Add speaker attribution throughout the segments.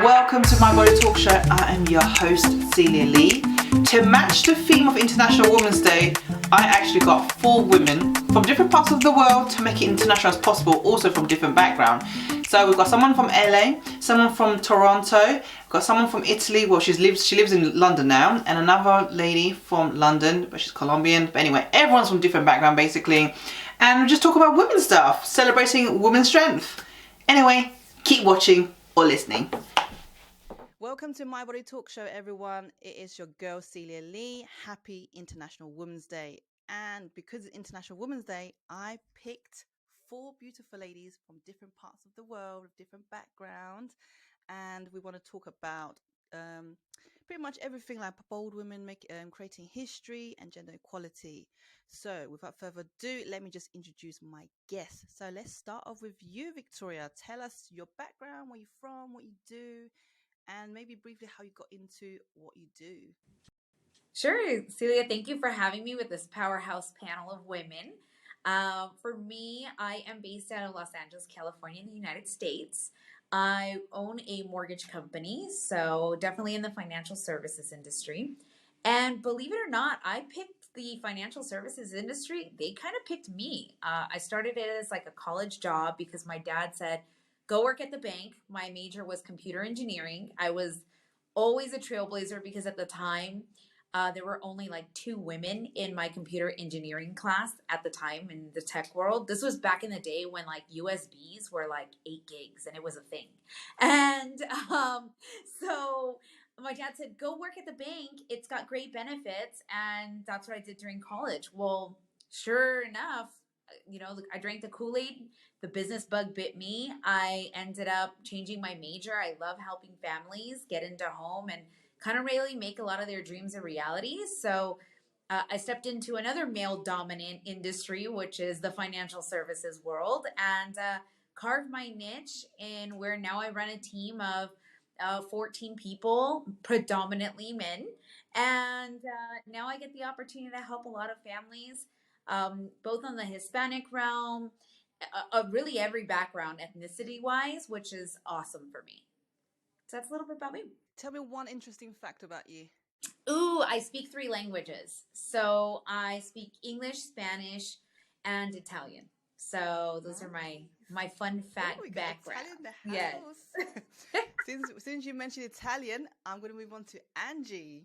Speaker 1: Welcome to My Body Talk Show. I am your host, Cilia Lee. To match the theme of International Women's Day, I actually got 4 women from different parts of the world to make it international as possible, also from different backgrounds. So we've got someone from LA, someone from Toronto, we've got someone from Italy, well she lives in London now, and another lady from London, but she's Colombian. But anyway, everyone's from different background basically. And we just talk about women's stuff, celebrating women's strength. Anyway, keep watching or listening. Welcome to My Body Talk Show, everyone. It is your girl, Cilia Lee. Happy International Women's Day. And because it's International Women's Day, I picked 4 beautiful ladies from different parts of the world, with different backgrounds. And we want to talk about pretty much everything like bold women creating history and gender equality. So without further ado, let me just introduce my guests. So let's start off with you, Victoria. Tell us your background, where you're from, what you do, and maybe briefly how you got into what you do.
Speaker 2: Sure, Cilia, thank you for having me with this powerhouse panel of women. For me, I am based out of Los Angeles, California, in the United States. I own a mortgage company, so definitely in the financial services industry. And believe it or not, I picked the financial services industry. They kind of picked me. I started it as like a college job because my dad said, go work at the bank. My major was computer engineering. I was always a trailblazer because at the time, there were only like 2 women in my computer engineering class at the time in the tech world. This was back in the day when like USBs were like 8 gigs and it was a thing. And so my dad said, go work at the bank. It's got great benefits. And that's what I did during college. Well, sure enough, I drank the Kool-Aid. The business bug bit me. I ended up changing my major. I love helping families get into home and kind of really make a lot of their dreams a reality. So I stepped into another male dominant industry, which is the financial services world, and carved my niche in where now I run a team of 14 people, predominantly men. And now I get the opportunity to help a lot of families, both on the Hispanic realm, really every background, ethnicity wise, which is awesome for me. So that's a little bit about me.
Speaker 1: Tell me one interesting fact about you.
Speaker 2: Ooh, I speak 3 languages. So I speak English, Spanish, and Italian. So those are my fun fact background.
Speaker 1: Italian in the house. Yes. since you mentioned Italian, I'm going to move on to Angie.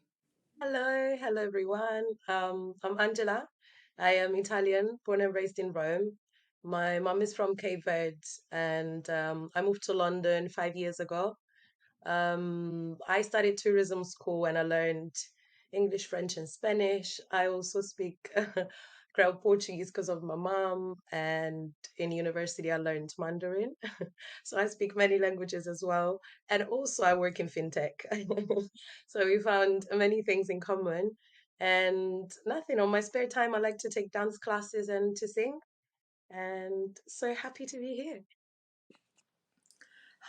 Speaker 3: Hello everyone. I'm Angela. I am Italian, born and raised in Rome. My mom is from Cape Verde, and I moved to London 5 years ago. I studied tourism school and I learned English, French, and Spanish. I also speak Creole Portuguese because of my mom, and in university I learned Mandarin. So I speak many languages as well. And also I work in fintech. So we found many things in common. And nothing, on my spare time, I like to take dance classes and to sing. And so happy to be here.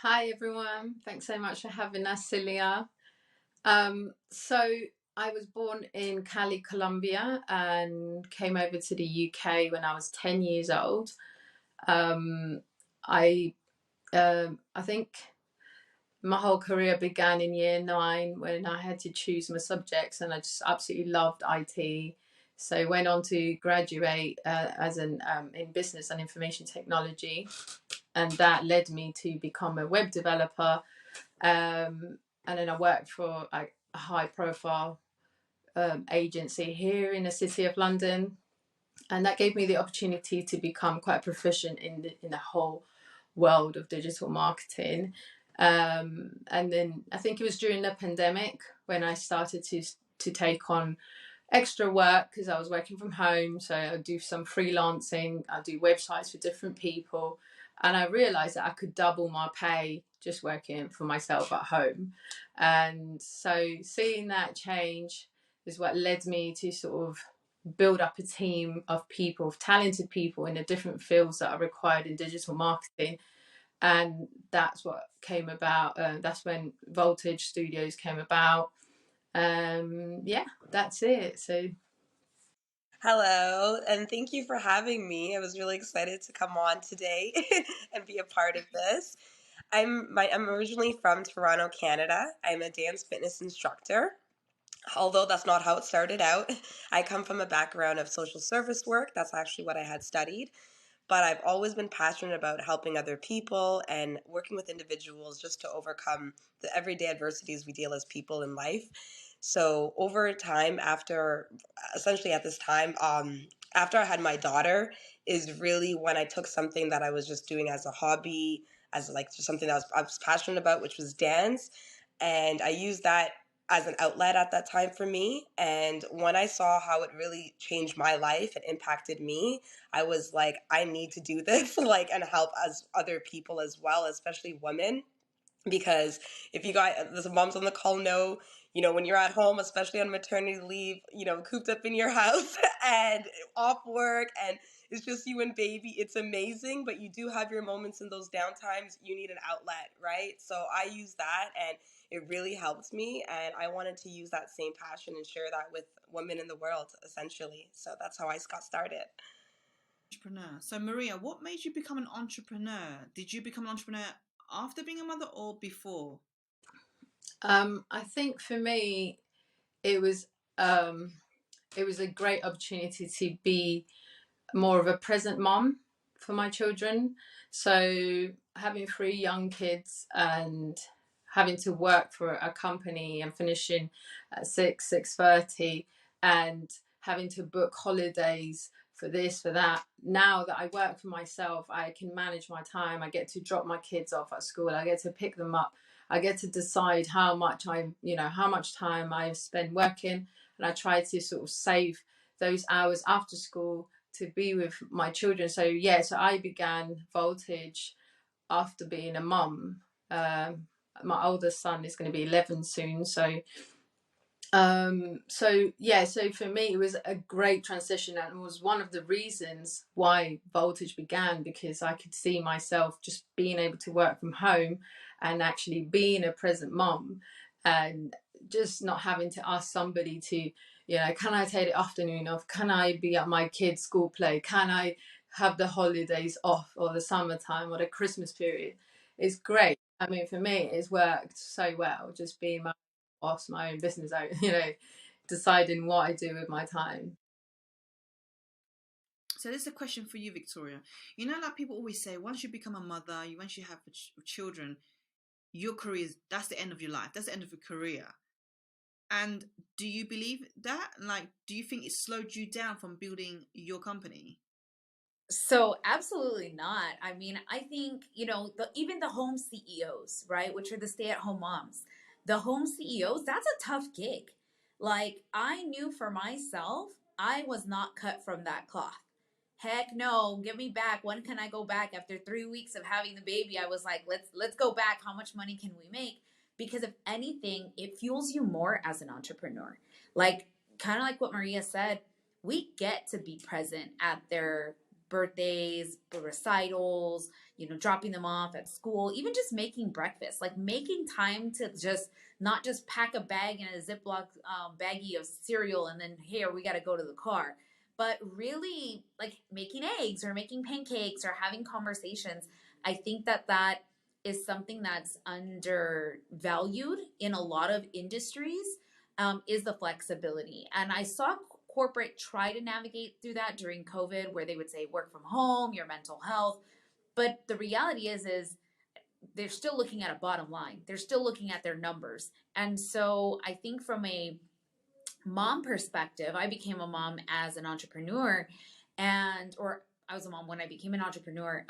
Speaker 4: Hi everyone, thanks so much for having us, Cilia. So I was born in Cali, Colombia, and came over to the UK when I was 10 years old. I think my whole career began in year 9 when I had to choose my subjects, and I just absolutely loved IT. So went on to graduate as in business and information technology, and that led me to become a web developer. And then I worked for a high profile agency here in the city of London, and that gave me the opportunity to become quite proficient in the whole world of digital marketing. And then I think it was during the pandemic when I started to take on extra work because I was working from home. So I do some freelancing, I do websites for different people, and I realized that I could double my pay just working for myself at home. And so seeing that change is what led me to sort of build up a team of people, of talented people in the different fields that are required in digital marketing. And that's what came about. That's when Voltage Studios came about. Yeah, that's it. So
Speaker 5: Hello, and thank you for having me. I was really excited to come on today and be a part of this. I'm originally from Toronto, Canada. I'm a dance fitness instructor. Although that's not how it started out. I come from a background of social service work. That's actually what I had studied. But I've always been passionate about helping other people and working with individuals just to overcome the everyday adversities we deal as people in life. So over time, after essentially at this time, after I had my daughter, is really when I took something that I was just doing as a hobby, as like just something that I was passionate about, which was dance, and I used that as an outlet at that time for me. And when I saw how it really changed my life and impacted me, I was like, I need to do this, like, and help as other people as well, especially women. Because if you got the moms on the call know, when you're at home, especially on maternity leave, cooped up in your house and off work, and it's just you and baby, it's amazing. But you do have your moments in those downtimes. You need an outlet, right? So I use that, and it really helped me. And I wanted to use that same passion and share that with women in the world, essentially. So that's how I got started.
Speaker 1: Entrepreneur. So Maria, what made you become an entrepreneur? Did you become an entrepreneur after being a mother or before?
Speaker 4: I think for me, it was a great opportunity to be more of a present mom for my children. So having 3 young kids and having to work for a company and finishing at 6:30, and having to book holidays for this, for that. Now that I work for myself, I can manage my time. I get to drop my kids off at school. I get to pick them up. I get to decide how much time I spend working, and I try to sort of save those hours after school to be with my children. So I began Voltage after being a mum. My oldest son is going to be 11 soon, so for me it was a great transition, and it was one of the reasons why Voltage began, because I could see myself just being able to work from home and actually being a present mom, and just not having to ask somebody to, can I take the afternoon off, can I be at my kids' school play, can I have the holidays off, or the summertime or the Christmas period. It's great. I mean, for me it's worked so well, just being my boss, my own business out, deciding what I do with my time.
Speaker 1: So this is a question for you, Victoria. Like people always say, once you become a mother, once you have children, your career that's the end of your life. That's the end of your career. And do you believe that? Like, do you think it slowed you down from building your company?
Speaker 2: So absolutely not. I mean, I think, even the home CEOs, right, which are the stay-at-home moms, the home CEOs, that's a tough gig. Like, I knew for myself, I was not cut from that cloth. Heck no, give me back. When can I go back? After 3 weeks of having the baby, I was like, let's go back. How much money can we make? Because if anything, it fuels you more as an entrepreneur. Like, kind of like what Maria said, we get to be present at their birthdays, recitals, dropping them off at school, even just making breakfast, like making time to just not just pack a bag in a Ziploc baggie of cereal and then here we got to go to the car, but really like making eggs or making pancakes or having conversations. I think that is something that's undervalued in a lot of industries, is the flexibility. And I saw corporate try to navigate through that during COVID, where they would say work from home, your mental health. But the reality is they're still looking at a bottom line. They're still looking at their numbers. And so I think from a mom perspective, I became a mom as an entrepreneur, or I was a mom when I became an entrepreneur.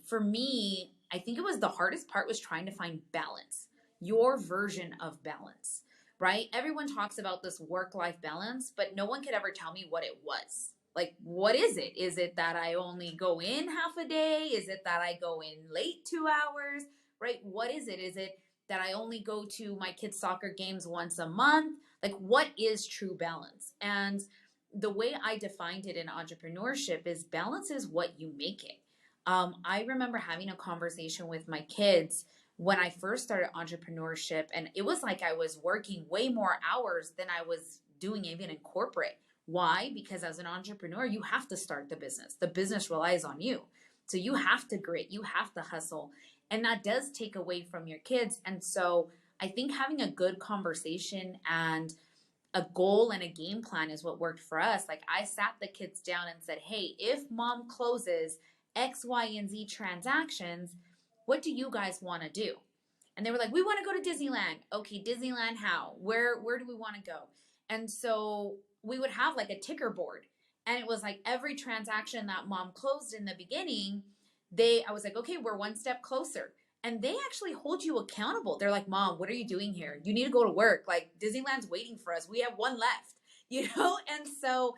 Speaker 2: For me, I think it was the hardest part was trying to find balance, your version of balance, right? Everyone talks about this work-life balance, but no one could ever tell me what it was. Like, what is it? Is it that I only go in half a day? Is it that I go in late 2 hours? Right? What is it? Is it that I only go to my kids' soccer games once a month? Like, what is true balance? And the way I defined it in entrepreneurship is balance is what you make it. I remember having a conversation with my kids when I first started entrepreneurship, and it was like I was working way more hours than I was doing even in corporate. Why? Because as an entrepreneur, you have to start the business. The business relies on you. So you have to grit, you have to hustle. And that does take away from your kids. And so I think having a good conversation and a goal and a game plan is what worked for us. Like I sat the kids down and said, hey, if mom closes X, Y, and Z transactions, what do you guys want to do? And they were like, we want to go to Disneyland. Okay, Disneyland how? Where do we want to go? And so we would have like a ticker board. And it was like every transaction that mom closed in the beginning, I was like, okay, we're one step closer. And they actually hold you accountable. They're like, Mom, what are you doing here? You need to go to work. Like Disneyland's waiting for us. We have one left, And so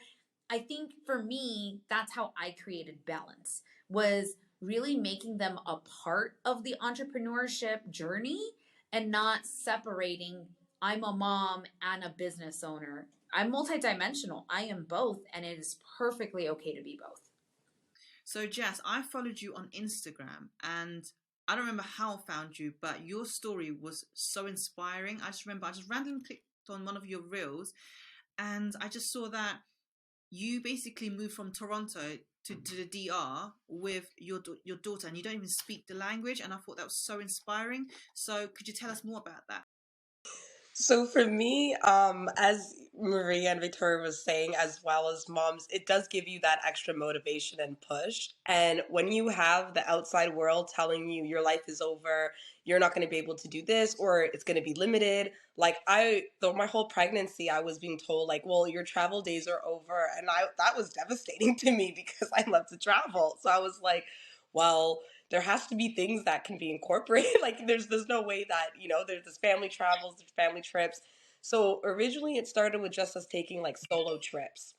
Speaker 2: I think for me, that's how I created balance, was really making them a part of the entrepreneurship journey and not separating, I'm a mom and a business owner. I'm multidimensional. I am both, and it is perfectly okay to be both.
Speaker 1: So Jess, I followed you on Instagram, and I don't remember how I found you, but your story was so inspiring. I just remember I just randomly clicked on one of your reels, and I just saw that you basically moved from Toronto to the DR with your daughter, and you don't even speak the language, and I thought that was so inspiring. So could you tell us more about that?
Speaker 5: So for me, as Maria and Victoria was saying, as well as moms, it does give you that extra motivation and push. And when you have the outside world telling you your life is over, you're not going to be able to do this, or it's going to be limited. Like though my whole pregnancy, I was being told like, well, your travel days are over. And that was devastating to me because I love to travel. So I was like, well, there has to be things that can be incorporated. Like there's no way that, there's this family travels, there's family trips. So originally it started with just us taking like solo trips.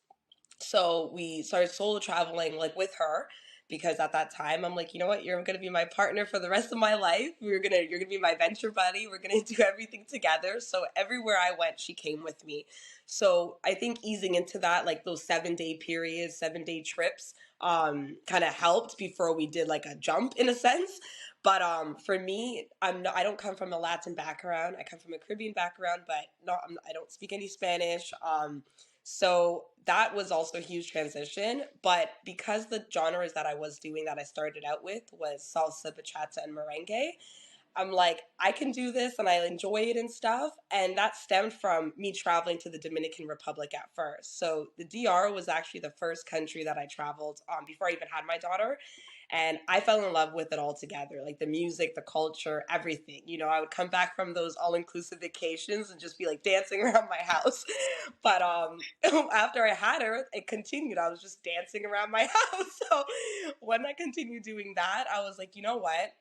Speaker 5: So we started solo traveling like with her because at that time I'm like, you know what, you're gonna be my partner for the rest of my life. You're gonna be my venture buddy. We're gonna do everything together. So everywhere I went, she came with me. So I think easing into that, like those 7-day periods, 7-day trips, kind of helped before we did like a jump in a sense. But for me, I don't come from a Latin background. I come from a Caribbean background, but I don't speak any Spanish. So that was also a huge transition. But because the genres that I was doing that I started out with was salsa, bachata, and merengue, I'm like, I can do this and I enjoy it and stuff. And that stemmed from me traveling to the Dominican Republic at first. So the DR was actually the first country that I traveled before I even had my daughter. And I fell in love with it all together, like the music, the culture, everything. I would come back from those all-inclusive vacations and just be like dancing around my house. But after I had her, it continued. I was just dancing around my house. So when I continued doing that, I was like, you know what?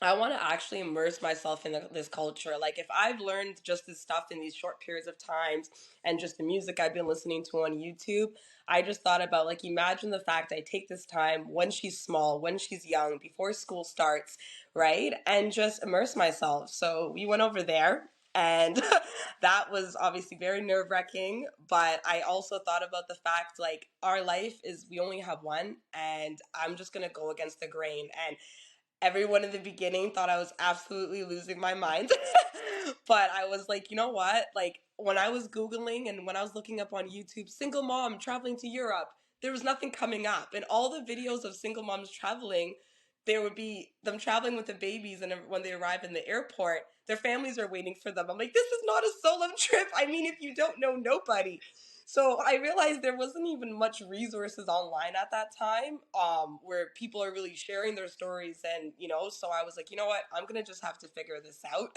Speaker 5: I want to actually immerse myself in this culture. Like, if I've learned just this stuff in these short periods of times and just the music I've been listening to on YouTube, I just thought about, like, imagine the fact I take this time when she's small, when she's young, before school starts, right? And just immerse myself. So we went over there. And that was obviously very nerve wracking. But I also thought about the fact, like, our life is, we only have one, and I'm just going to go against the grain. And everyone in the beginning thought I was absolutely losing my mind. But I was like, you know what? Like when I was Googling and when I was looking up on YouTube, single mom traveling to Europe, there was nothing coming up. And all the videos of single moms traveling, there would be them traveling with the babies. And when they arrive in the airport, their families are waiting for them. I'm like, this is not a solo trip. I mean, if you don't know nobody. So I realized there wasn't even much resources online at that time, where people are really sharing their stories. And, so I was like, you know what, I'm going to just have to figure this out.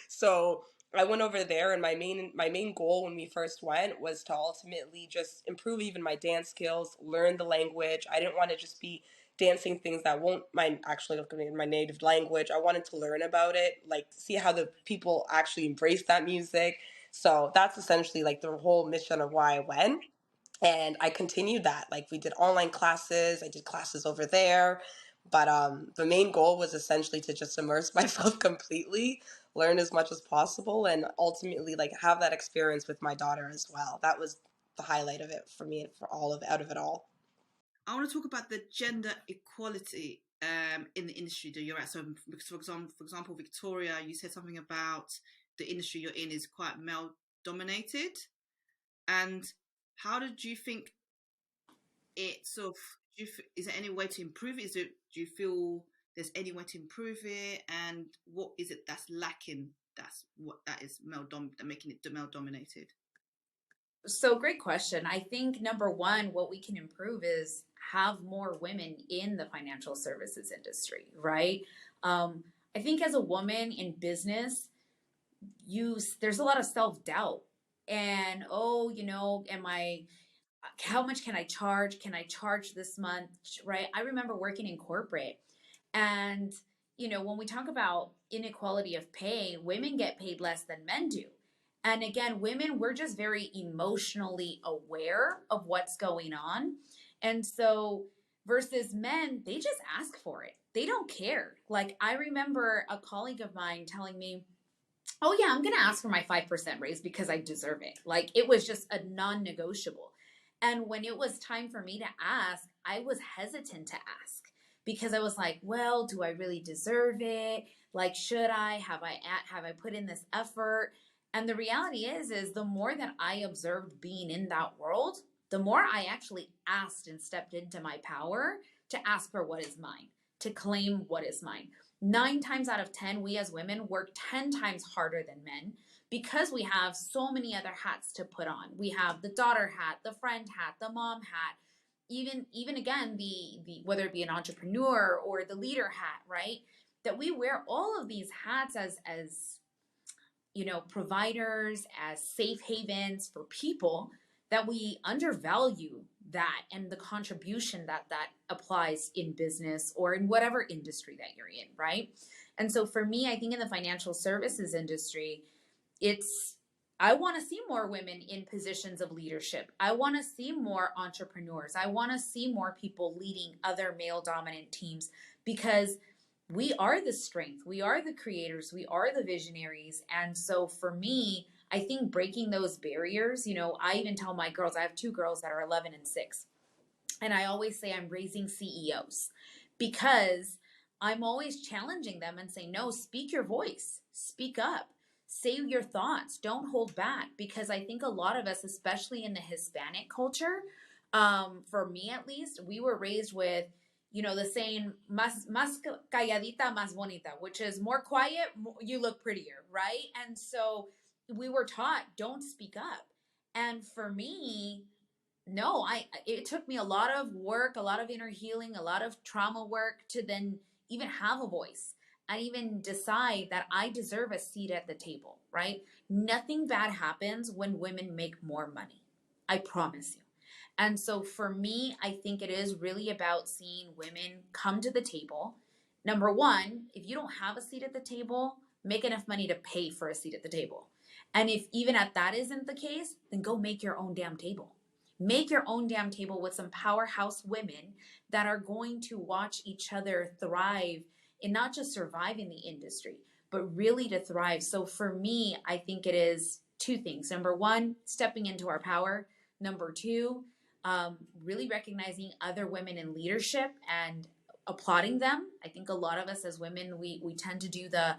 Speaker 5: So I went over there, and my main goal when we first went was to ultimately just improve even my dance skills, learn the language. I didn't want to just be dancing things that won't actually look in my native language. I wanted to learn about it, like see how the people actually embrace that music. So that's essentially like the whole mission of why I went. And I continued that. Like we did online classes, I did classes over there. But the main goal was essentially to just immerse myself completely, learn as much as possible, and ultimately like have that experience with my daughter as well. That was the highlight of it for me, for all of out of it all.
Speaker 1: I want to talk about the gender equality in the industry that you're at. So, for example, Victoria, you said something about the industry you're in is quite male dominated. And how did you think it sort of? Is there any way to improve it? Do you feel there's any way to improve it, and what is it that's lacking? That's what that is making it male dominated.
Speaker 2: So great question. I think number one, what we can improve is have more women in the financial services industry, right? I think as a woman in business, there's a lot of self doubt, and oh, am I? How much can I charge? Can I charge this month? Right? I remember working in corporate, and when we talk about inequality of pay, women get paid less than men do. And again, women, we're just very emotionally aware of what's going on. And so, versus men, they just ask for it. They don't care. Like, I remember a colleague of mine telling me, oh, yeah, I'm going to ask for my 5% raise because I deserve it. Like, it was just a non negotiable. And when it was time for me to ask, I was hesitant to ask because I was like, well, do I really deserve it? Like, should I? Have I put in this effort? And the reality is the more that I observed being in that world, the more I actually asked and stepped into my power to ask for what is mine, to claim what is mine. 9 times out of 10, we as women work 10 times harder than men because we have so many other hats to put on. We have the daughter hat, the friend hat, the mom hat, even again, the whether it be an entrepreneur or the leader hat, right? That we wear all of these hats as providers, as safe havens for people, that we undervalue that and the contribution that applies in business or in whatever industry that you're in, right? And so for me, I think in the financial services industry, it's I want to see more women in positions of leadership. I want to see more entrepreneurs. I want to see more people leading other male dominant teams because we are the strength. We are the creators. We are the visionaries. And so for me, I think breaking those barriers, I even tell my girls, I have 2 girls that are 11 and 6. And I always say I'm raising CEOs because I'm always challenging them and saying, no, speak your voice, speak up, say your thoughts, don't hold back. Because I think a lot of us, especially in the Hispanic culture, for me at least, we were raised with, the saying, más calladita, más bonita, which is more quiet, you look prettier, right? And so we were taught, don't speak up. And for me, no, it took me a lot of work, a lot of inner healing, a lot of trauma work to then even have a voice and even decide that I deserve a seat at the table, right? Nothing bad happens when women make more money. I promise you. And so for me, I think it is really about seeing women come to the table. Number one, if you don't have a seat at the table, make enough money to pay for a seat at the table. And if even at that isn't the case, then go make your own damn table. Make your own damn table with some powerhouse women that are going to watch each other thrive and not just survive in the industry, but really to thrive. So for me, I think it is 2 things. Number one, stepping into our power. Number two, really recognizing other women in leadership and applauding them. I think a lot of us as women, we tend to do the,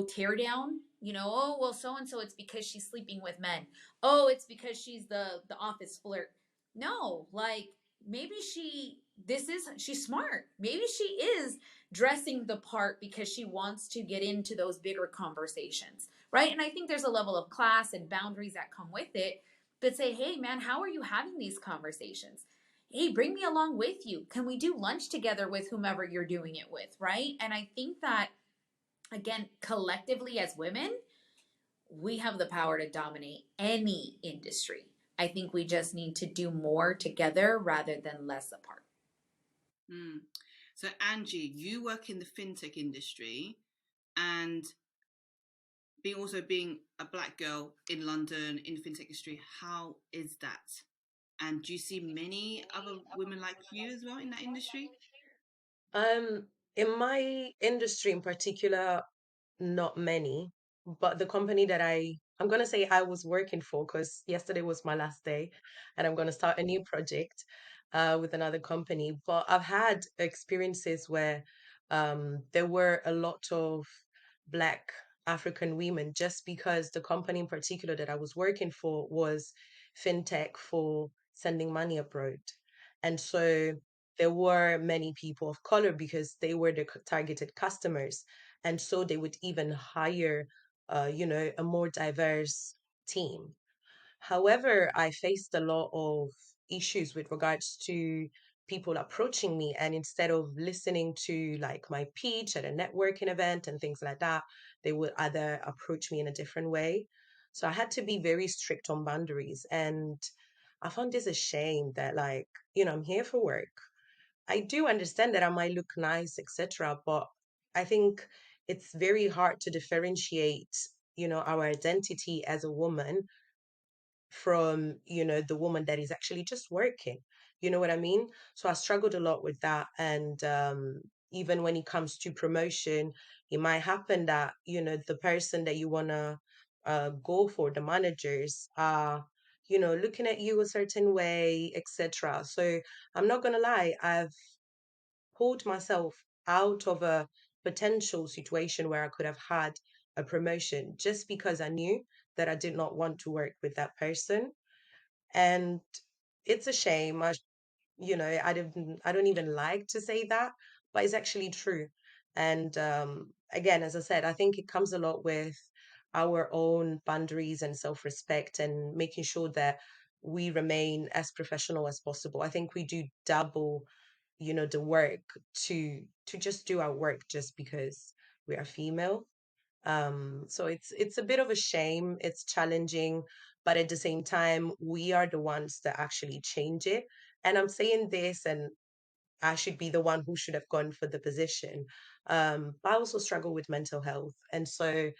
Speaker 2: tear down, oh, well, so and so, it's because she's sleeping with men. Oh, it's because she's the office flirt. No, like maybe she's smart. Maybe she is dressing the part because she wants to get into those bigger conversations, right? And I think there's a level of class and boundaries that come with it, but say, hey, man, how are you having these conversations? Hey, bring me along with you. Can we do lunch together with whomever you're doing it with, right? And I think that, again, collectively as women, we have the power to dominate any industry. I think we just need to do more together rather than less apart.
Speaker 1: Mm. So, Angie, you work in the fintech industry, and being a black girl in London in the fintech industry, how is that? And do you see many other women like you as well in that industry?
Speaker 3: Um, in my industry in particular, not many, but the company that I'm gonna say I was working for, because yesterday was my last day, and I'm gonna start a new project with another company. But I've had experiences where there were a lot of Black African women, just because the company in particular that I was working for was fintech for sending money abroad. And so there were many people of color because they were the targeted customers. And so they would even hire, a more diverse team. However, I faced a lot of issues with regards to people approaching me, and instead of listening to like my pitch at a networking event and things like that, they would either approach me in a different way. So I had to be very strict on boundaries. And I found this a shame that, like, I'm here for work. I do understand that I might look nice, etc., but I think it's very hard to differentiate, our identity as a woman from, the woman that is actually just working. You know what I mean? So I struggled a lot with that. And even when it comes to promotion, it might happen that, the person that you want to go for, the managers are, looking at you a certain way, etc. So I'm not going to lie, I've pulled myself out of a potential situation where I could have had a promotion just because I knew that I did not want to work with that person. And it's a shame. I don't even like to say that, but it's actually true. And again, as I said, I think it comes a lot with our own boundaries and self-respect and making sure that we remain as professional as possible. I think we do double, the work to just do our work just because we are female. So it's a bit of a shame. It's challenging, but at the same time, we are the ones that actually change it. And I'm saying this, and I should be the one who should have gone for the position. But I also struggle with mental health, and so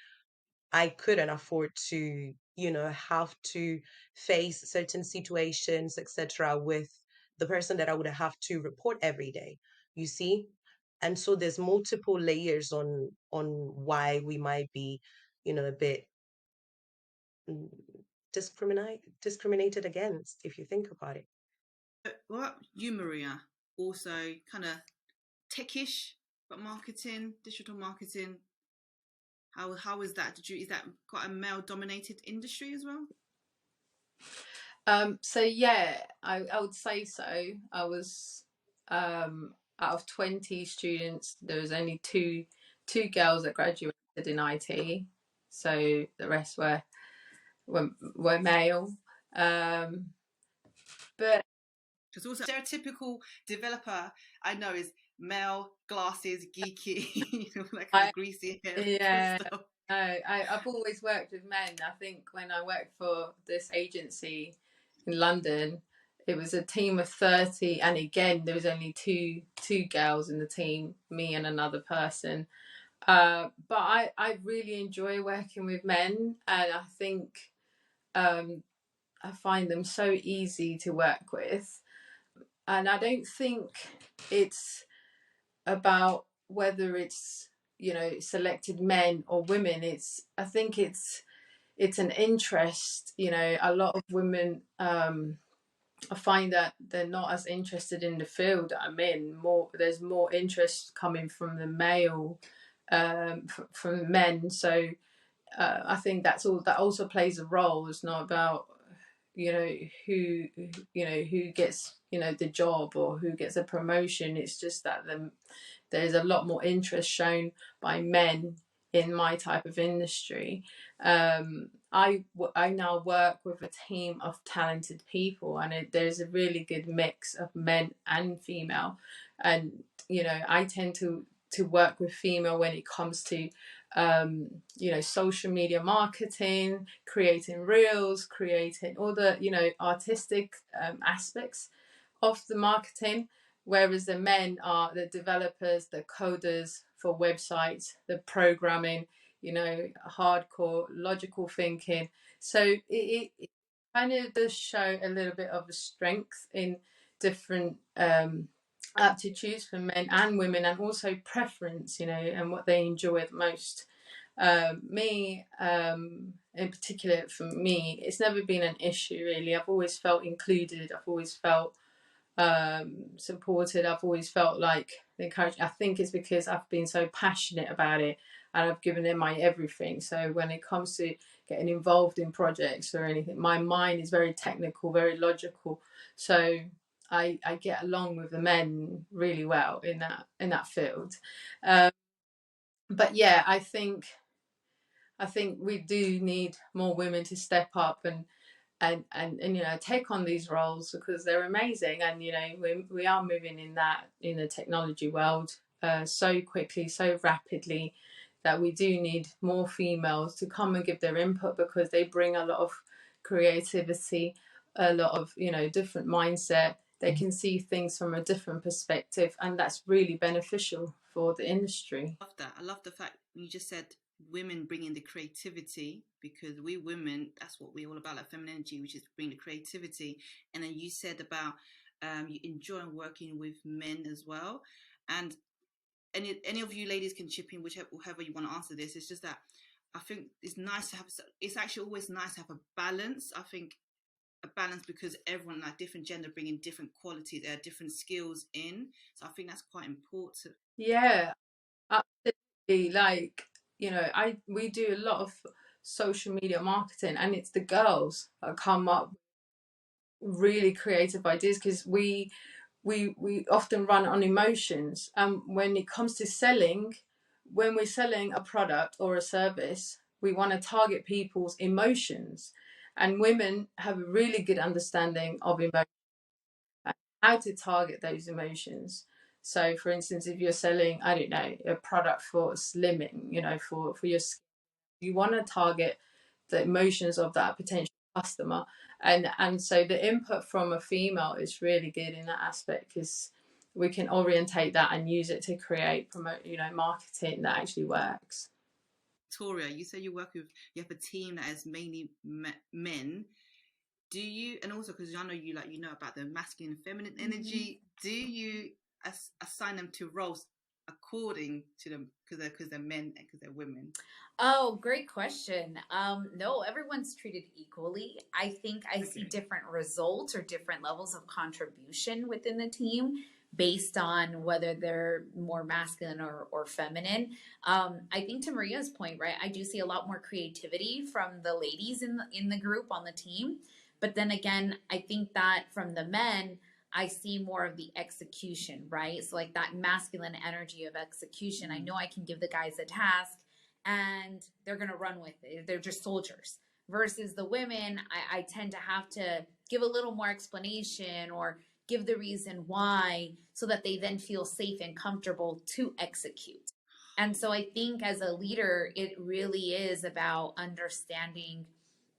Speaker 3: I couldn't afford to, have to face certain situations, etc., with the person that I would have to report every day. You see? And so there's multiple layers on why we might be, a bit mm, discriminated against, if you think about it.
Speaker 1: What about you, Maria? Also, kind of techish, but marketing, digital marketing. How is that? Is that quite a male dominated industry as well?
Speaker 4: So yeah, I would say so. I was out of 20 students, there was only two girls that graduated in IT, so the rest were male. But
Speaker 1: Because also stereotypical developer I know is male, glasses, geeky, that kind
Speaker 4: I
Speaker 1: of greasy hair
Speaker 4: yeah,
Speaker 1: stuff.
Speaker 4: I've always worked with men. I think when I worked for this agency in London, it was a team of 30, and again there was only two girls in the team, me and another person. But I really enjoy working with men, and I think I find them so easy to work with. And I don't think it's about whether it's, selected men or women. I think it's an interest. A lot of women, I find that they're not as interested in the field that I'm in. There's more interest coming from the male, from men. So I think that also plays a role. It's not about, who who gets, the job or who gets a promotion. It's just that there's a lot more interest shown by men in my type of industry. I now work with a team of talented people, and there's a really good mix of men and female. And I tend to work with female when it comes to social media marketing, creating reels, creating all the artistic aspects of the marketing, whereas the men are the developers, the coders for websites, the programming, hardcore logical thinking. So it kind of does show a little bit of a strength in different aptitudes for men and women, and also preference, and what they enjoy the most. Me, in particular, for me, it's never been an issue really. I've always felt included. I've always felt supported. I've always felt like encouraged. I think it's because I've been so passionate about it, and I've given it my everything. So when it comes to getting involved in projects or anything, my mind is very technical, very logical. So I get along with the men really well in that field. But yeah, I think we do need more women to step up and take on these roles because they're amazing, and we are moving in the technology world so quickly, so rapidly, that we do need more females to come and give their input because they bring a lot of creativity, a lot of different mindset. They can see things from a different perspective, and that's really beneficial for the industry.
Speaker 1: I love that. I love the fact you just said women bringing the creativity, because we women, that's what we're all about, like feminine energy, which is bring the creativity. And then you said about you enjoy working with men as well. And any of you ladies can chip in, however you want to answer this. It's just that I think it's nice to have. It's actually always nice to have a balance. I think a balance because everyone, like different gender, bringing different qualities, different skills in. So I think that's quite important.
Speaker 4: Yeah, absolutely. Like, we do a lot of social media marketing, and it's the girls that come up with really creative ideas because we often run on emotions. When it comes to selling, when we're selling a product or a service, we want to target people's emotions, and women have a really good understanding of emotions and how to target those emotions. So, for instance, if you're selling, I don't know, a product for slimming, for your skin, you want to target the emotions of that potential customer, and so the input from a female is really good in that aspect because we can orientate that and use it to promote marketing that actually works.
Speaker 1: Victoria, you say you have a team that is mainly men. Do you, and also because I know you know about the masculine and feminine energy, do you assign them to roles according to them because they're men and because they're women?
Speaker 2: Oh, great question. No, everyone's treated equally. I think I see different results or different levels of contribution within the team based on whether they're more masculine or feminine. I think to Maria's point, right? I do see a lot more creativity from the ladies in the group on the team. But then again, I think that from the men, I see more of the execution, right? So like that masculine energy of execution. I know I can give the guys a task and they're going to run with it. They're just soldiers. Versus the women, I tend to have to give a little more explanation or give the reason why so that they then feel safe and comfortable to execute. And so I think as a leader, it really is about understanding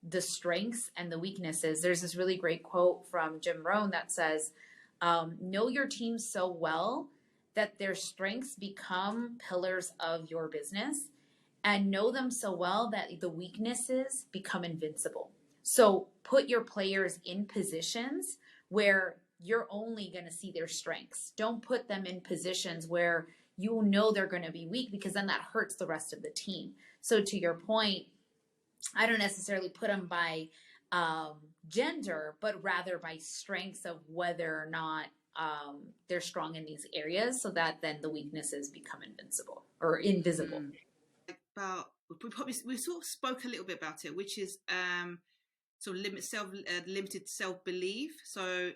Speaker 2: the strengths and the weaknesses. There's this really great quote from Jim Rohn that says, know your team so well that their strengths become pillars of your business, and know them so well that the weaknesses become invincible. So put your players in positions where you're only going to see their strengths. Don't put them in positions where you know they're going to be weak, because then that hurts the rest of the team. So to your point, I don't necessarily put them by gender, but rather by strengths of whether or not they're strong in these areas, so that then the weaknesses become invincible or invisible.
Speaker 1: About we sort of spoke a little bit about it, which is sort of limited self belief. So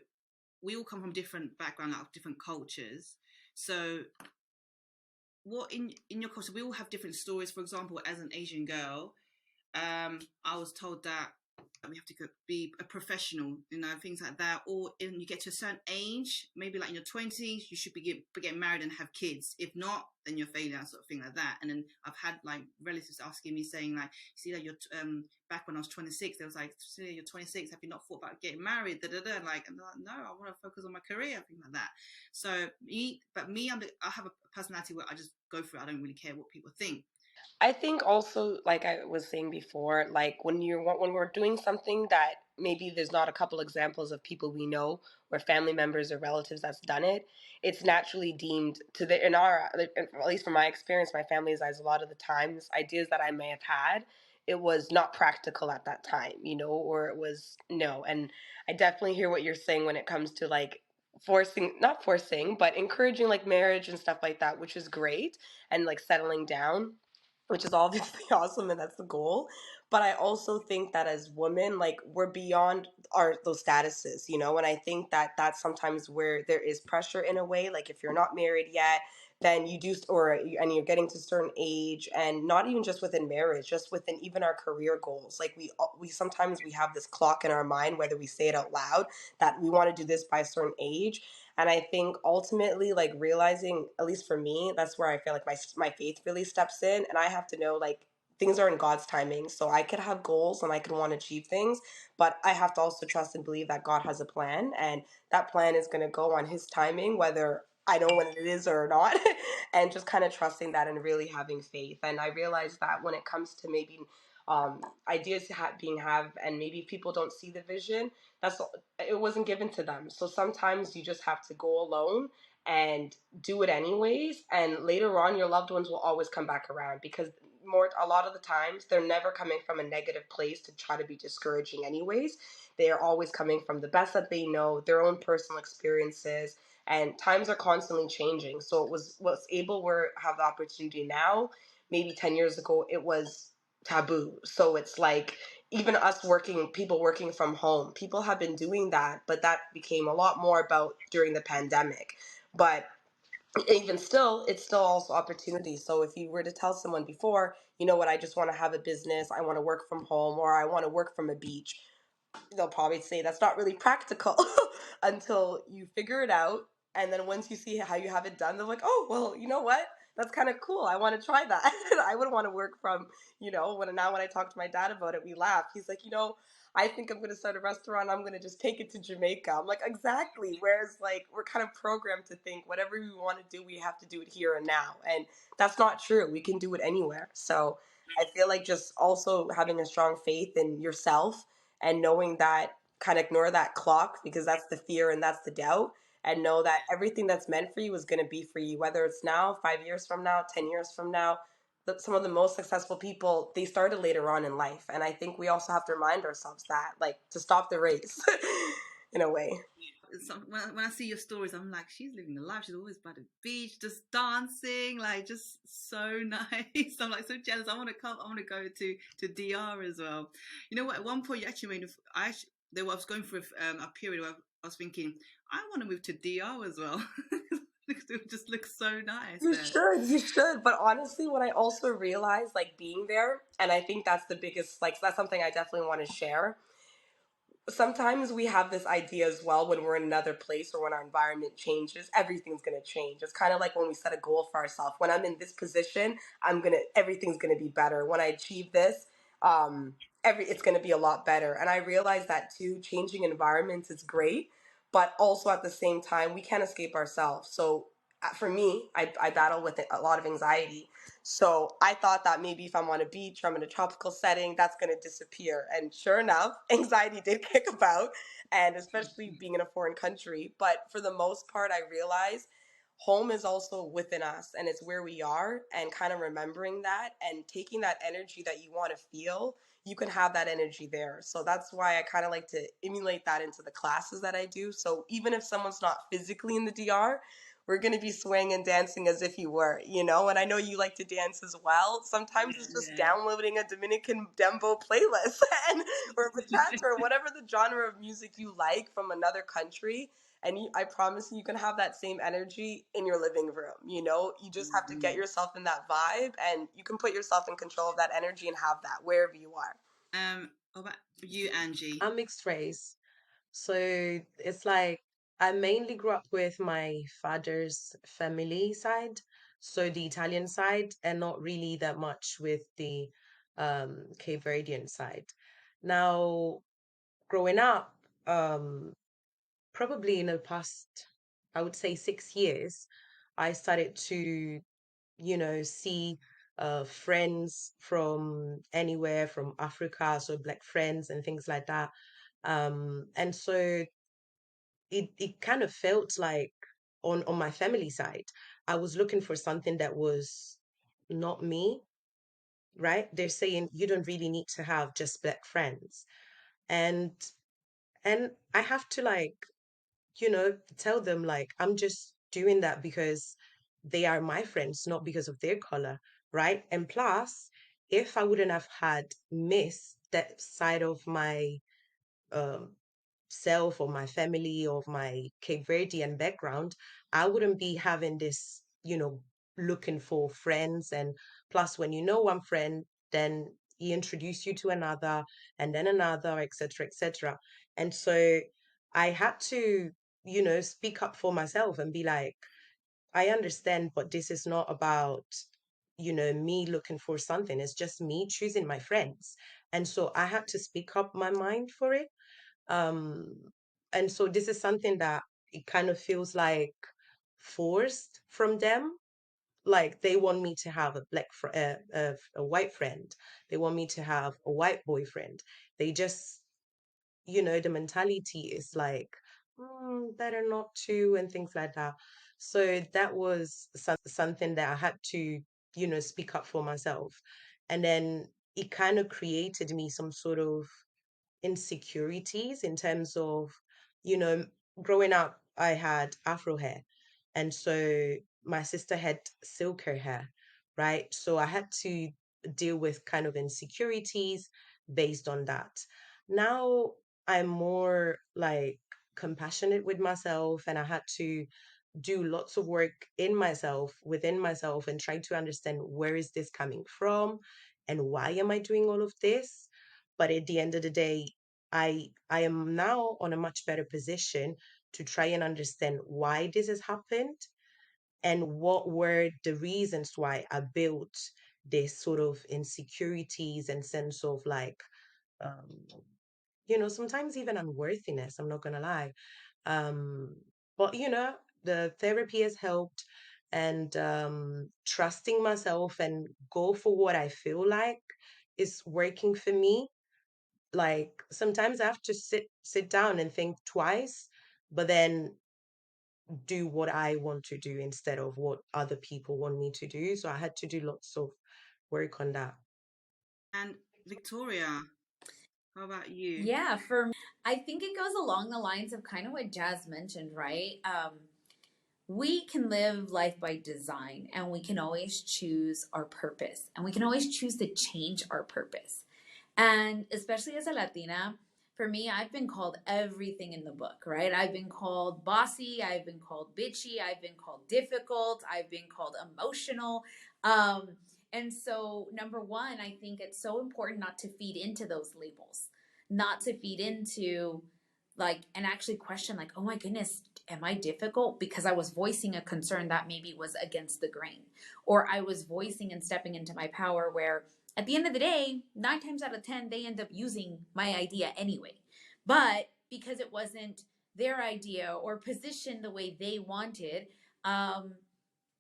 Speaker 1: we all come from different backgrounds, like different cultures. So what in your culture, we all have different stories. For example, as an Asian girl, I was told that we have to be a professional, things like that. Or when you get to a certain age, maybe like in your 20s, you should be getting married and have kids. If not, then you're failing, sort of thing like that. And then I've had like relatives asking me, saying like, see that you're back when I was 26, they was like, see, you're 26, have you not thought about getting married? Like, and like, no, I want to focus on my career, things like that. So I have a personality where I just go for it. I don't really care what people think.
Speaker 5: I think also, like I was saying before, like when we're doing something that maybe there's not a couple examples of people we know or family members or relatives that's done it, it's naturally deemed to the in our at least from my experience, my family's eyes, a lot of the times ideas that I may have had, it was not practical at that time, or it was no. And I definitely hear what you're saying when it comes to like not forcing, but encouraging like marriage and stuff like that, which is great, and like settling down. which is obviously awesome and that's the goal. But I also think that as women, like we're beyond our those statuses, you know, and I think that that's sometimes where there is pressure in a way. Like if you're not married yet, then you do, and you're getting to a certain age, and not even just within marriage, just within even our career goals. Like we sometimes we have this clock in our mind, whether we say it out loud, that we want to do this by a certain age. And I think ultimately, like realizing, at least for me, that's where I feel like my faith really steps in, and I have to know like things are in God's timing. So I could have goals and I could want to achieve things, but I have to also trust and believe that God has a plan, and that plan is going to go on His timing, whether I know when it is or not, and just kind of trusting that and really having faith. And I realized that when it comes to maybe ideas being have, and maybe people don't see the vision, that's it wasn't given to them. So sometimes you just have to go alone and do it anyways. And later on, your loved ones will always come back around, because a lot of the times they're never coming from a negative place to try to be discouraging anyways. They are always coming from the best that they know, their own personal experiences, and times are constantly changing. So it was what's able we have the opportunity now. Maybe 10 years ago, it was taboo. So it's like even us working, people working from home, people have been doing that, but that became a lot more about during the pandemic. But even still, it's still also opportunity. So if you were to tell someone before, you know what, I just want to have a business, I want to work from home, or I want to work from a beach, they'll probably say that's not really practical until you figure it out. And then once you see how you have it done, they're like, oh, well, you know what? That's kind of cool. I want to try that. I would want to work from, when I talk to my dad about it, we laugh. He's like, I think I'm going to start a restaurant. I'm going to just take it to Jamaica. I'm like, exactly. Whereas, like, we're kind of programmed to think whatever we want to do, we have to do it here and now. And that's not true. We can do it anywhere. So I feel like just also having a strong faith in yourself, and knowing that, kind of ignore that clock, because that's the fear and that's the doubt, and know that everything that's meant for you is going to be for you, whether it's now, 5 years from now, 10 years from now. Some of the most successful people, they started later on in life, and I think we also have to remind ourselves that, like, to stop the race in a way.
Speaker 6: When I see your stories, I'm like, she's living the life. She's always by the beach, just dancing, like just so nice. I'm like so jealous. I want to come. I want to go to DR as well. You know what? At one point, you actually made. I was going through a period where I was thinking, I want to move to DR as well. It just looks so nice
Speaker 5: You
Speaker 6: there.
Speaker 5: should, you should. But honestly, what I also realized, like being there, and I think that's the biggest, like, that's something I definitely want to share. Sometimes we have this idea as well, when we're in another place or when our environment changes, everything's going to change. It's kind of like when we set a goal for ourselves. When I'm in this position, everything's going to be better. When I achieve this, um, it's going to be a lot better. And I realize that too, changing environments is great, but also at the same time, we can't escape ourselves. So for me, I battle with a lot of anxiety. So I thought that maybe if I'm on a beach or I'm in a tropical setting, that's going to disappear. And sure enough, anxiety did kick about, and especially being in a foreign country. But for the most part, I realized home is also within us, and it's where we are, and kind of remembering that and taking that energy that you want to feel, you can have that energy there. So that's why I kind of like to emulate that into the classes that I do. So even if someone's not physically in the DR, we're going to be swaying and dancing as if you were, and I know you like to dance as well. Sometimes it's just
Speaker 6: Yeah.
Speaker 5: downloading a Dominican dembo playlist and or bachata or whatever the genre of music you like from another country, and I promise you can have that same energy in your living room. You just have to get yourself in that vibe, and you can put yourself in control of that energy and have that wherever you are.
Speaker 6: What about you, Angie?
Speaker 3: I'm mixed race. So it's like I mainly grew up with my father's family side, so the Italian side, and not really that much with the Cape Verdean side. Now, growing up, probably in the past, I would say 6 years, I started to, see friends from anywhere from Africa, so black friends and things like that. And so it kind of felt like on my family side, I was looking for something that was not me, right? They're saying you don't really need to have just black friends. And and I have to like, tell them like I'm just doing that because they are my friends, not because of their color, right? And plus, if I wouldn't have had missed that side of my um, self or my family or my Cape Verdean background, I wouldn't be having this, looking for friends. And plus, when you know one friend, then he introduce you to another and then another, etc., etc. And so I had to, speak up for myself and be like, I understand, but this is not about, me looking for something. It's just me choosing my friends. And so I had to speak up my mind for it. Um, and so this is something that it kind of feels like forced from them. Like they want me to have a white friend. They want me to have a white boyfriend. They just, the mentality is like, better not to, and things like that. So that was something that I had to, speak up for myself. And then it kind of created me some sort of insecurities in terms of, you know, growing up, I had afro hair. And so my sister had silker hair, right? So I had to deal with kind of insecurities based on that. Now I'm more like compassionate with myself, and I had to do lots of work in myself, within myself, and try to understand where is this coming from and why am I doing all of this. But at the end of the day, I am now on a much better position to try and understand why this has happened and what were the reasons why I built this sort of insecurities and sense of like, um, sometimes even unworthiness. I'm not gonna lie. Um, but the therapy has helped, and trusting myself and go for what I feel like is working for me. Like sometimes I have to sit down and think twice, but then do what I want to do instead of what other people want me to do. So I had to do lots of work on that.
Speaker 6: And Victoria, how about you?
Speaker 2: Yeah, for me, I think it goes along the lines of kind of what Jazz mentioned, right? We can live life by design and we can always choose our purpose and we can always choose to change our purpose. And especially as a Latina, for me, I've been called everything in the book, right? I've been called bossy, I've been called bitchy, I've been called difficult, I've been called emotional. Um, and so, number one, I think it's so important not to feed into those labels, not to feed into like, and actually question, like, oh my goodness, am I difficult? Because I was voicing a concern that maybe was against the grain, or I was voicing and stepping into my power where at the end of the day, 9 times out of 10, they end up using my idea anyway. But because it wasn't their idea or positioned the way they wanted, um,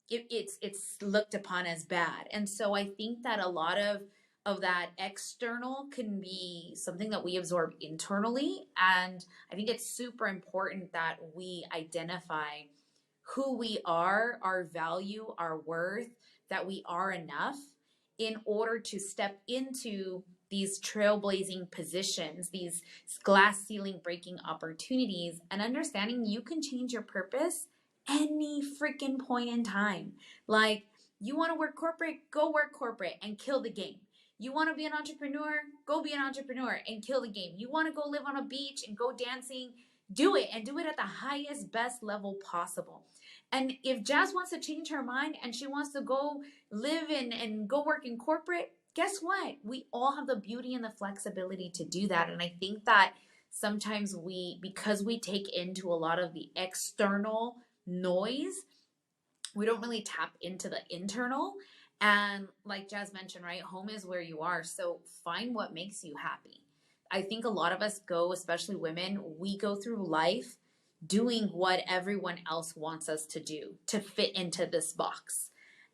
Speaker 2: it's looked upon as bad. And so I think that a lot of that external can be something that we absorb internally. And I think it's super important that we identify who we are, our value, our worth, that we are enough in order to step into these trailblazing positions, these glass ceiling breaking opportunities, and understanding you can change your purpose any freaking point in time. Like, you want to work corporate, go work corporate and kill the game. You want to be an entrepreneur, go be an entrepreneur and kill the game. You want to go live on a beach and go dancing, do it and do it at the highest, best level possible. And if Jazz wants to change her mind and she wants to go live and go work in corporate, guess what? We all have the beauty and the flexibility to do that. And I think that sometimes because we take into a lot of the external noise, we don't really tap into the internal. And like Jazz mentioned, right? Home is where you are. So find what makes you happy. I think a lot of us go, especially women, we go through life doing what everyone else wants us to do to fit into this box.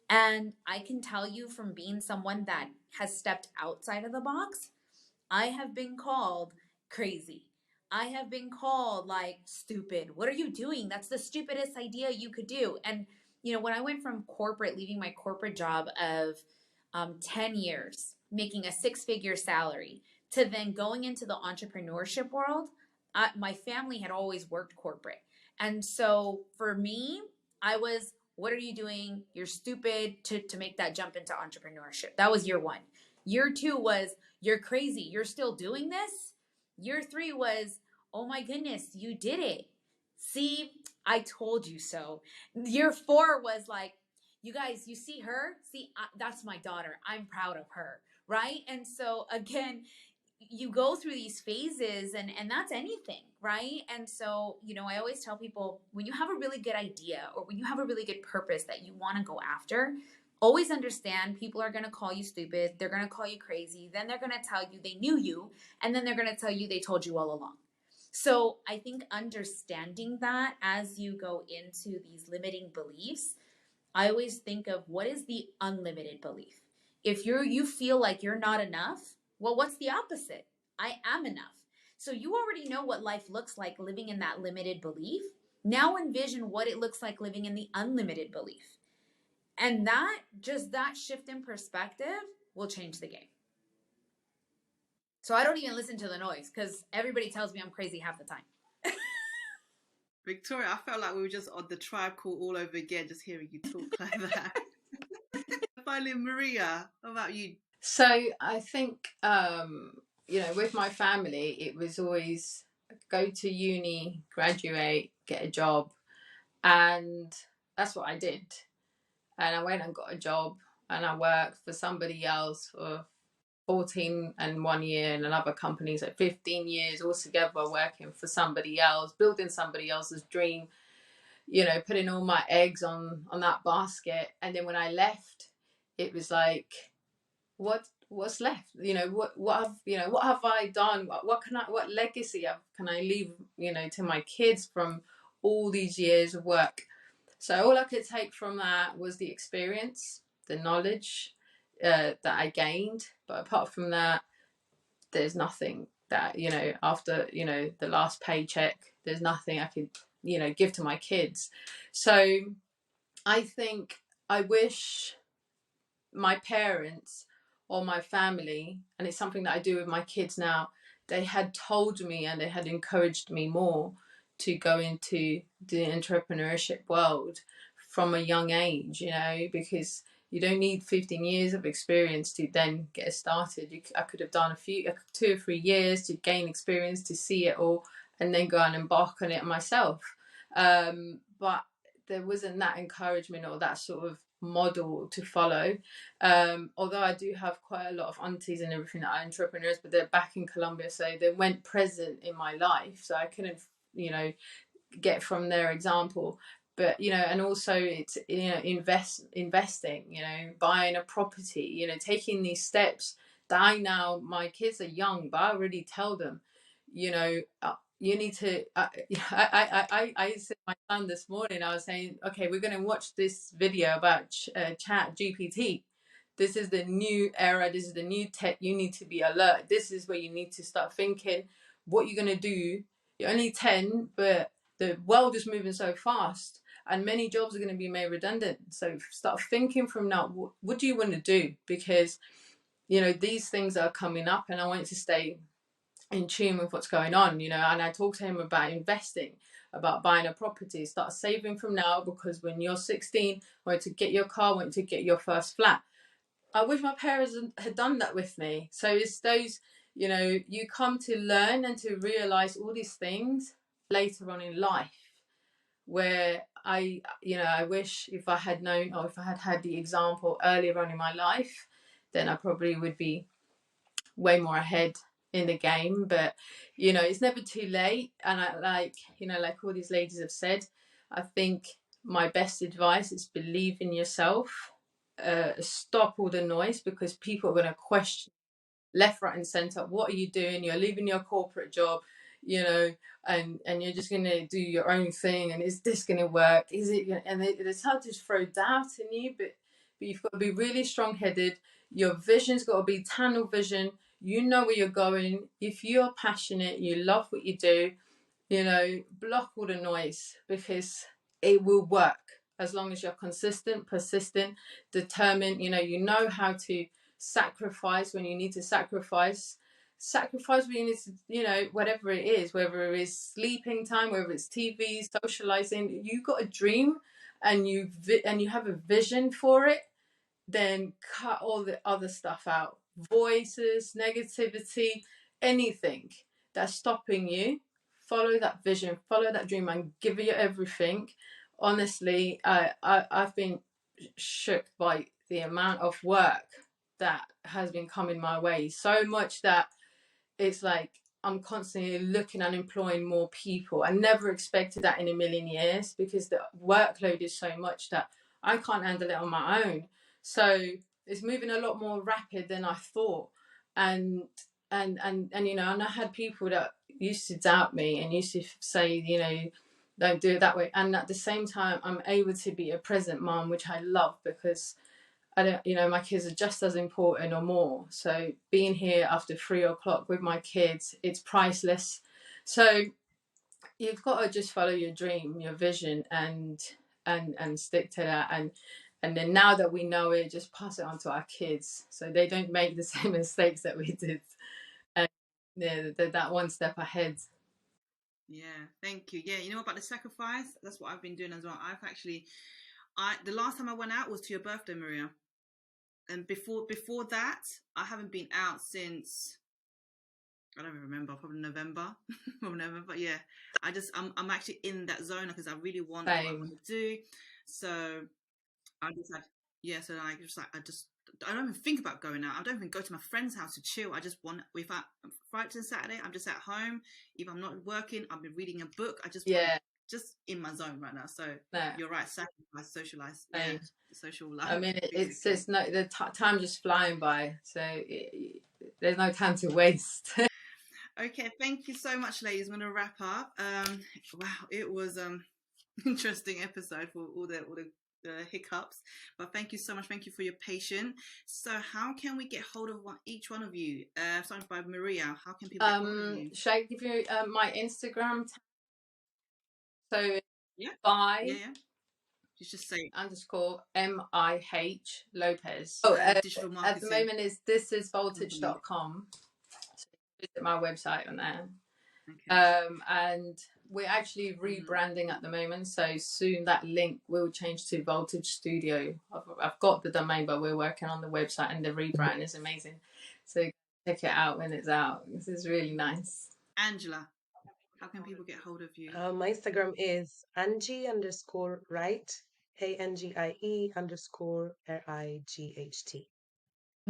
Speaker 2: And I can tell you from being someone that has stepped outside of the box, I have been called crazy. I have been called like stupid. What are you doing? That's the stupidest idea you could do. And, when I went from corporate, leaving my corporate job of 10 years, making a 6 figure salary, to then going into the entrepreneurship world, my family had always worked corporate. And so for me, I was What are you doing? You're stupid to make that jump into entrepreneurship. That was year 1. Year 2 was, you're crazy. You're still doing this? Year 3 was, oh my goodness, you did it. See, I told you so. Year 4 was like, you guys, you see her? See, that's my daughter. I'm proud of her. Right? And so again, you go through these phases, and that's anything, right? And so, I always tell people, when you have a really good idea or when you have a really good purpose that you want to go after, always understand people are going to call you stupid, they're going to call you crazy, then they're going to tell you they knew you, and then they're going to tell you they told you all along. So I think understanding that as you go into these limiting beliefs, I always think of, what is the unlimited belief? If you feel like you're not enough, well, what's the opposite? I am enough. So you already know what life looks like living in that limited belief. Now envision what it looks like living in the unlimited belief. And that shift in perspective will change the game. So I don't even listen to the noise, because everybody tells me I'm crazy half the time.
Speaker 6: Victoria, I felt like we were just on the Tribe Call all over again, just hearing you talk like that. Finally, Maria, how about you?
Speaker 4: So I think, with my family, it was always go to uni, graduate, get a job. And that's what I did. And I went and got a job, and I worked for somebody else for 14 and 1 year in another company. So 15 years altogether working for somebody else, building somebody else's dream, putting all my eggs on that basket. And then when I left, it was like, what's left? What have I done? What legacy can I leave, to my kids from all these years of work? So all I could take from that was the experience, the knowledge that I gained. But apart from that, there's nothing that, after, the last paycheck, there's nothing I could, give to my kids. So I think I wish my parents or my family, and it's something that I do with my kids now, they had told me and they had encouraged me more to go into the entrepreneurship world from a young age, because you don't need 15 years of experience to then get started. I could have done 2 or 3 years to gain experience, to see it all, and then go and embark on it myself. But there wasn't that encouragement or that sort of model to follow. Although I do have quite a lot of aunties and everything that are entrepreneurs, but they're back in Colombia, so they weren't present in my life, so I couldn't get from their example. But and also it's investing, buying a property, taking these steps that my kids are young, but I already tell them, you need to I said to my son this morning, I was saying, okay, we're going to watch this video about chat GPT. This is the new era, this is the new tech. You need to be alert. This is where you need to start thinking what you're going to do. You're only 10, but the world is moving so fast and many jobs are going to be made redundant. So start thinking from now, what do you want to do? Because these things are coming up, and I want to stay in tune with what's going on, and I talk to him about investing, about buying a property, start saving from now, because when you're 16, want to get your car, want to get your first flat. I wish my parents had done that with me. So it's those, you come to learn and to realize all these things later on in life, where I wish if I had known, or if I had the example earlier on in my life, then I probably would be way more ahead in the game. But it's never too late. And I like all these ladies have said, I think my best advice is believe in yourself. Stop all the noise, because people are going to question left, right and center. What are you doing? You're leaving your corporate job, and you're just going to do your own thing, and is this going to work? Is it? And they start to throw doubt in you, but you've got to be really strong-headed. Your vision's got to be tunnel vision. You know where you're going. If you're passionate, you love what you do, block all the noise, because it will work as long as you're consistent, persistent, determined. You know how to sacrifice when you need to sacrifice when you need to, whatever it is, whether it is sleeping time, whether it's TV, socializing. You've got a dream, and you have a vision for it, then cut all the other stuff out. Voices, negativity, anything that's stopping you. Follow that vision, follow that dream, and give it everything. Honestly, I've been shook by the amount of work that has been coming my way. So much that it's like I'm constantly looking and employing more people. I never expected that in a million years, because the workload is so much that I can't handle it on my own. So it's moving a lot more rapid than I thought. And you know, and I had people that used to doubt me and used to say, you know, don't do it that way. And at the same time, I'm able to be a present mom, which I love, because I don't, you know, my kids are just as important or more. So being here after 3 o'clock with my kids, it's priceless. So you've got to just follow your dream, your vision, and stick to that. And then now that we know it, just pass it on to our kids so they don't make the same mistakes that we did. And yeah, they're that one step ahead.
Speaker 6: Yeah, thank you. Yeah, you know about the sacrifice? That's what I've been doing as well. The last time I went out was to your birthday, Maria. And before that, I haven't been out since, I don't even remember, probably November. November. Yeah. I'm actually in that zone because I really want what I want to do. So I just like, yeah, so I don't even think about going out. I don't even go to my friend's house to chill. I just want, if I Friday and Saturday, I'm just at home. If I'm not working, I've been reading a book. I just just in my zone right now. So you're right, sacrifice, socialize, social life.
Speaker 4: I mean, it's no, the time just flying by. So there's no time to waste.
Speaker 6: Okay, thank you so much, ladies. I'm gonna wrap up. Wow, it was interesting episode for all the hiccups, but thank you so much. Thank you for your patience. So how can we get hold of each one of you? Starting by Maria, how can people get hold of you?
Speaker 4: Should I give you my Instagram? So
Speaker 6: just say
Speaker 4: _ MIH Lopez.
Speaker 6: Digital marketing.
Speaker 4: At the moment is thisisvoltage.com. So visit my website on there. Okay. And we're actually rebranding at the moment, so soon that link will change to Voltage Studio. I've got the domain, but we're working on the website, and the rebrand is amazing. So check it out when it's out. This is really nice.
Speaker 6: Angela, how can people get hold of you?
Speaker 3: My Instagram is Angie_Wright, ANGIE_RIGHT.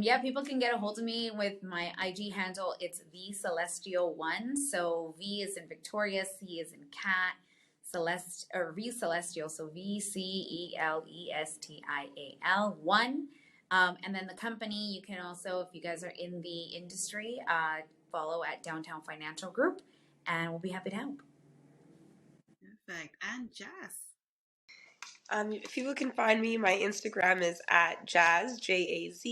Speaker 2: Yeah, people can get a hold of me with my IG handle. It's VCelestial1. So V is in Victoria, C is in cat, V Celestial. So VCELESTIAL1. And then the company, you can also, if you guys are in the industry, follow at Downtown Financial Group, and we'll be happy to help.
Speaker 6: Perfect. And Jazz.
Speaker 5: People can find me. My Instagram is at Jazz, JAZ,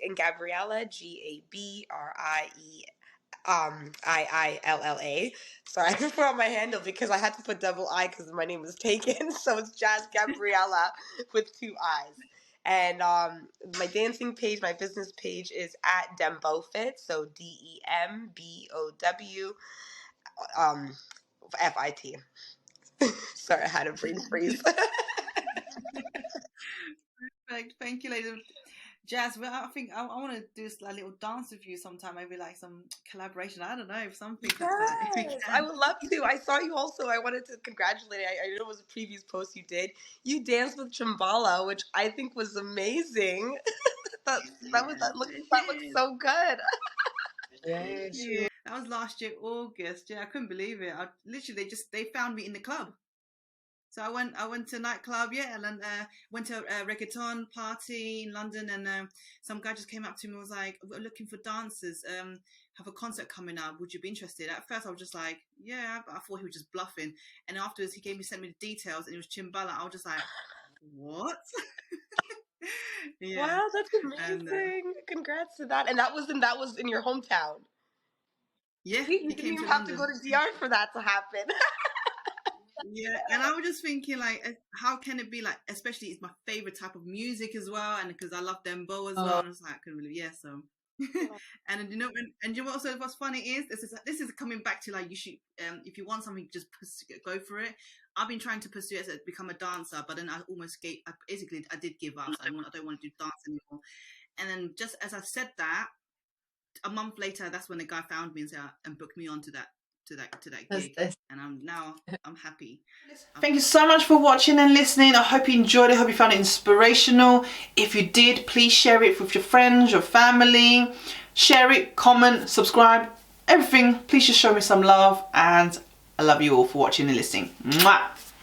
Speaker 5: and Gabriella, GABRIEIILLA. Sorry, I put on my handle because I had to put double I because my name was taken. So it's Jazz Gabriella with 2 I's. And my dancing page, my business page is at Dembofit, so DEMBOW FIT. Sorry, I had a brain freeze.
Speaker 6: Perfect. Thank you, ladies. Jazz, well, I think I want to do a little dance with you sometime, maybe like some collaboration. I don't know, if something like that.
Speaker 5: I would love to. I saw you also. I wanted to congratulate you. I know it was a previous post you did. You danced with Chimbala, which I think was amazing. that looked so good.
Speaker 3: Yeah, sure.
Speaker 6: That was last year, August. Yeah, I couldn't believe it. They found me in the club. So I went to a nightclub, and then went to a reggaeton party in London, and some guy just came up to me and was like, "We're looking for dancers. Have a concert coming up. Would you be interested?" At first, I was just like, "Yeah," but I thought he was just bluffing. And afterwards, he sent me the details, and it was Chimbala. I was just like, "What?"
Speaker 5: Yeah. Wow, that's amazing! And, congrats to that. And that was in your hometown.
Speaker 6: Yeah,
Speaker 5: you didn't even have to go to DR for that to happen.
Speaker 6: Yeah, and I was just thinking, like, how can it be, like, especially it's my favorite type of music as well, and because I love dembow as well, and I was like, I couldn't believe, so And you know, and you know also what's funny is this is coming back to like you should if you want something just go for it. I've been trying to pursue it as become a dancer, but then I almost gave. I did give up. So I don't want to do dance anymore. And then just as I said that, a month later, that's when the guy found me and booked me on to that gig, and I'm happy.
Speaker 1: Thank you so much for watching and listening. I hope you enjoyed it. I hope you found it inspirational. If you did, please share it with your friends, your family. Share it, comment, subscribe, everything. Please just show me some love, and I love you all for watching and listening. Mwah!